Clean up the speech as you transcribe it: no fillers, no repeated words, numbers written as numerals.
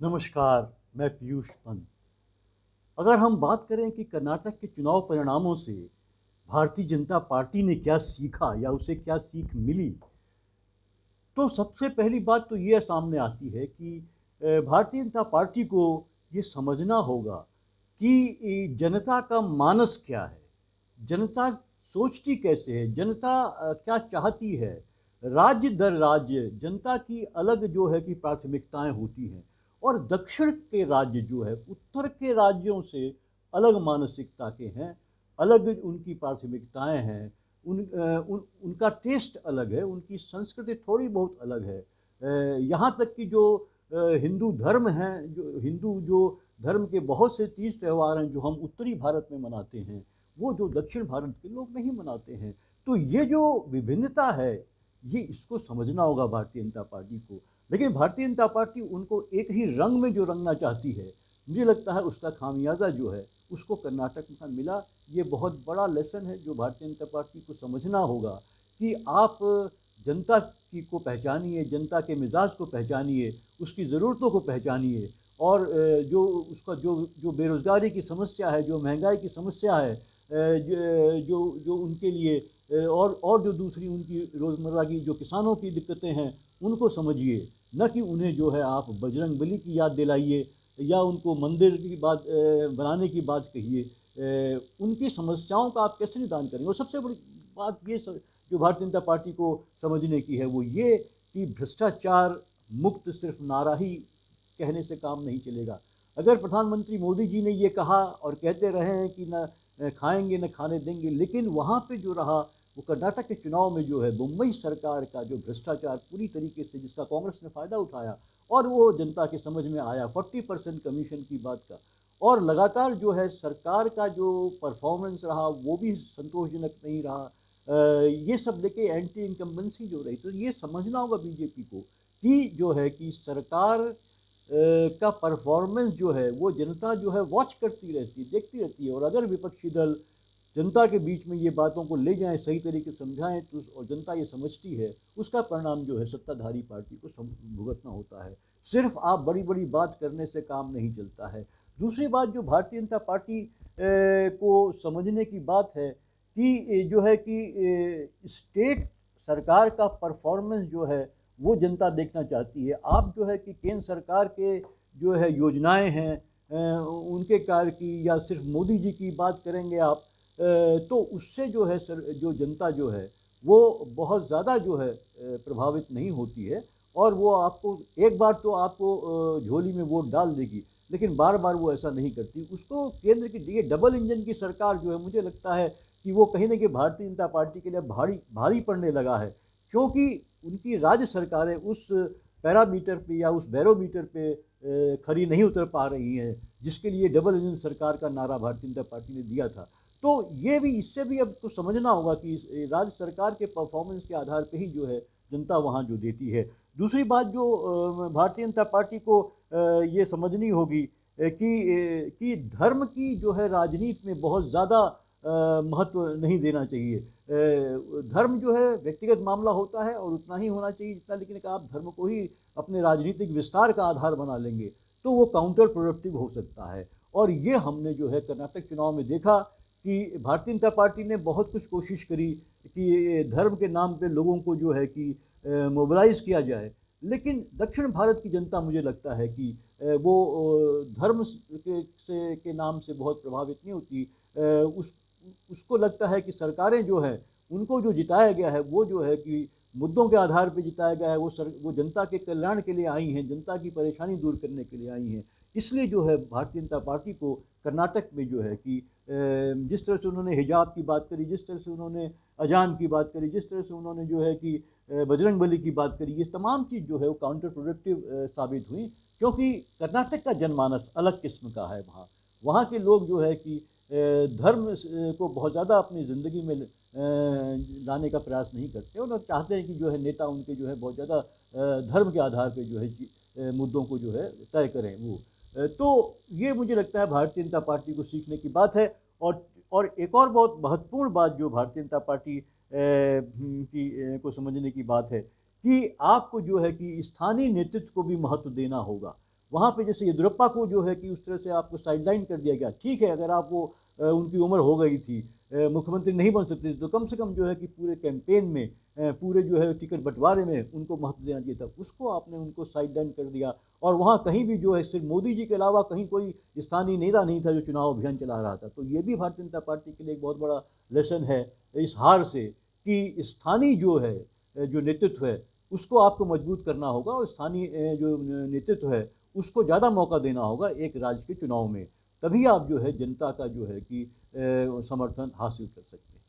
नमस्कार, मैं पीयूष पंत। अगर हम बात करें कि कर्नाटक के चुनाव परिणामों से भारतीय जनता पार्टी ने क्या सीखा या उसे क्या सीख मिली, तो सबसे पहली बात तो ये सामने आती है कि भारतीय जनता पार्टी को ये समझना होगा कि जनता का मानस क्या है, जनता सोचती कैसे है, जनता क्या चाहती है। राज्य दर राज्य जनता की अलग जो है कि प्राथमिकताएं होती हैं, और दक्षिण के राज्य जो है उत्तर के राज्यों से अलग मानसिकता के हैं, अलग उनकी प्राथमिकताएं हैं। उनका टेस्ट अलग है, उनकी संस्कृति थोड़ी बहुत अलग है। यहाँ तक कि जो हिंदू धर्म हैं, जो हिंदू जो धर्म के बहुत से तीज त्यौहार हैं जो हम उत्तरी भारत में मनाते हैं, वो जो दक्षिण भारत के लोग नहीं मनाते हैं। तो ये जो विभिन्नता है, ये इसको समझना होगा भारतीय जनता पार्टी को। लेकिन भारतीय जनता पार्टी उनको एक ही रंग में जो रंगना चाहती है, मुझे लगता है उसका खामियाजा जो है उसको कर्नाटक में मिला। ये बहुत बड़ा लेसन है जो भारतीय जनता पार्टी को समझना होगा कि आप जनता की को पहचानिए, जनता के मिजाज को पहचानिए, उसकी ज़रूरतों को पहचानिए, और जो उसका जो जो बेरोज़गारी की समस्या है, जो महंगाई की समस्या है, जो जो उनके लिए और जो दूसरी उनकी रोज़मर्रा की जो किसानों की दिक्कतें हैं, उनको समझिए। न कि उन्हें जो है आप बजरंग बली की याद दिलाइए या उनको मंदिर की बात बनाने की बात कहिए। उनकी समस्याओं का आप कैसे निदान करेंगे। और सबसे बड़ी बात ये जो भारतीय जनता पार्टी को समझने की है वो ये कि भ्रष्टाचार मुक्त सिर्फ नारा ही कहने से काम नहीं चलेगा। अगर प्रधानमंत्री मोदी जी ने ये कहा और कहते रहे हैं कि न खाएंगे न खाने देंगे, लेकिन वहाँ पे जो रहा वो कर्नाटक के चुनाव में जो है मुंबई सरकार का जो भ्रष्टाचार पूरी तरीके से जिसका कांग्रेस ने फ़ायदा उठाया, और वो जनता के समझ में आया 40% कमीशन की बात का। और लगातार जो है सरकार का जो परफॉर्मेंस रहा वो भी संतोषजनक नहीं रहा। ये सब लेके एंटी इनकम्बेंसी जो रही, तो ये समझना होगा बीजेपी को कि जो है कि सरकार का परफॉर्मेंस जो है वो जनता जो है वॉच करती रहती है, देखती रहती है। और अगर विपक्षी दल जनता के बीच में ये बातों को ले जाएं, सही तरीके से समझाएं, तो और जनता ये समझती है, उसका परिणाम जो है सत्ताधारी पार्टी को भुगतना होता है। सिर्फ आप बड़ी बड़ी बात करने से काम नहीं चलता है। दूसरी बात जो भारतीय जनता पार्टी को समझने की बात है कि जो है कि स्टेट सरकार का परफॉर्मेंस जो है वो जनता देखना चाहती है। आप जो है कि केंद्र सरकार के जो है योजनाएं हैं, उनके कार्य की, या सिर्फ मोदी जी की बात करेंगे आप, तो उससे जो है सर जो जनता जो है वो बहुत ज़्यादा जो है प्रभावित नहीं होती है। और वो आपको एक बार तो आपको झोली में वोट डाल देगी, लेकिन बार बार वो ऐसा नहीं करती। उसको केंद्र की ये डबल इंजन की सरकार जो है, मुझे लगता है कि वो कहीं ना कहीं भारतीय जनता पार्टी के लिए भारी भारी पड़ने लगा है, क्योंकि उनकी राज्य सरकारें उस पैरामीटर पे या उस बैरोमीटर पे खरी नहीं उतर पा रही हैं जिसके लिए डबल इंजन सरकार का नारा भारतीय जनता पार्टी ने दिया था। तो ये भी, इससे भी अब तो समझना होगा कि राज्य सरकार के परफॉर्मेंस के आधार पे ही जो है जनता वहाँ जो देती है। दूसरी बात जो भारतीय जनता पार्टी को ये समझनी होगी कि धर्म की जो है राजनीति में बहुत ज़्यादा महत्व नहीं देना चाहिए। धर्म जो है व्यक्तिगत मामला होता है और उतना ही होना चाहिए जितना, लेकिन आप धर्म को ही अपने राजनीतिक विस्तार का आधार बना लेंगे तो वो काउंटर प्रोडक्टिव हो सकता है। और ये हमने जो है कर्नाटक चुनाव में देखा कि भारतीय जनता पार्टी ने बहुत कुछ कोशिश करी कि धर्म के नाम पे लोगों को जो है कि मोबिलाइज किया जाए, लेकिन दक्षिण भारत की जनता मुझे लगता है कि वो धर्म के नाम से बहुत प्रभावित नहीं होती। उस उसको लगता है कि सरकारें जो हैं उनको जो जिताया गया है वो जो है कि मुद्दों के आधार पर जिताया गया है, वो जनता के कल्याण के लिए आई हैं, जनता की परेशानी दूर करने के लिए आई हैं। इसलिए जो है भारतीय जनता पार्टी को कर्नाटक में जो है कि जिस तरह से उन्होंने हिजाब की बात करी, जिस तरह से उन्होंने अजान की बात करी, जिस तरह से उन्होंने जो है कि बजरंग बली की बात करी, ये तमाम चीज़ जो है वो काउंटर प्रोडक्टिव साबित हुई, क्योंकि कर्नाटक का जनमानस अलग किस्म का है। वहाँ वहाँ के लोग जो है कि धर्म को बहुत ज़्यादा अपनी ज़िंदगी में लाने का प्रयास नहीं करते, और चाहते हैं कि जो है नेता उनके जो है बहुत ज़्यादा धर्म के आधार पर जो है मुद्दों को जो है तय करें वो। तो ये मुझे लगता है भारतीय जनता पार्टी को सीखने की बात है। और एक और बहुत महत्वपूर्ण बात जो भारतीय जनता पार्टी को समझने की बात है कि आपको जो है कि स्थानीय नेतृत्व को भी महत्व देना होगा। वहाँ पे जैसे येदियुरप्पा को जो है कि उस तरह से आपको साइडलाइन कर दिया गया। ठीक है, अगर आप वो उनकी उम्र हो गई थी, मुख्यमंत्री नहीं बन सकते थे, तो कम से कम जो है कि पूरे कैंपेन में, पूरे जो है टिकट बंटवारे में उनको महत्व देना चाहिए था। उसको आपने उनको साइडलाइन कर दिया और वहाँ कहीं भी जो है सिर्फ मोदी जी के अलावा कहीं कोई स्थानीय नेता नहीं था जो चुनाव अभियान चला रहा था। तो ये भी भारतीय जनता पार्टी के लिए एक बहुत बड़ा लेसन है इस हार से, कि स्थानीय जो है जो नेतृत्व है उसको आपको मजबूत करना होगा और स्थानीय जो नेतृत्व है उसको ज़्यादा मौका देना होगा एक राज्य के चुनाव में। तभी आप जो है जनता का जो है कि समर्थन हासिल कर सकते हैं।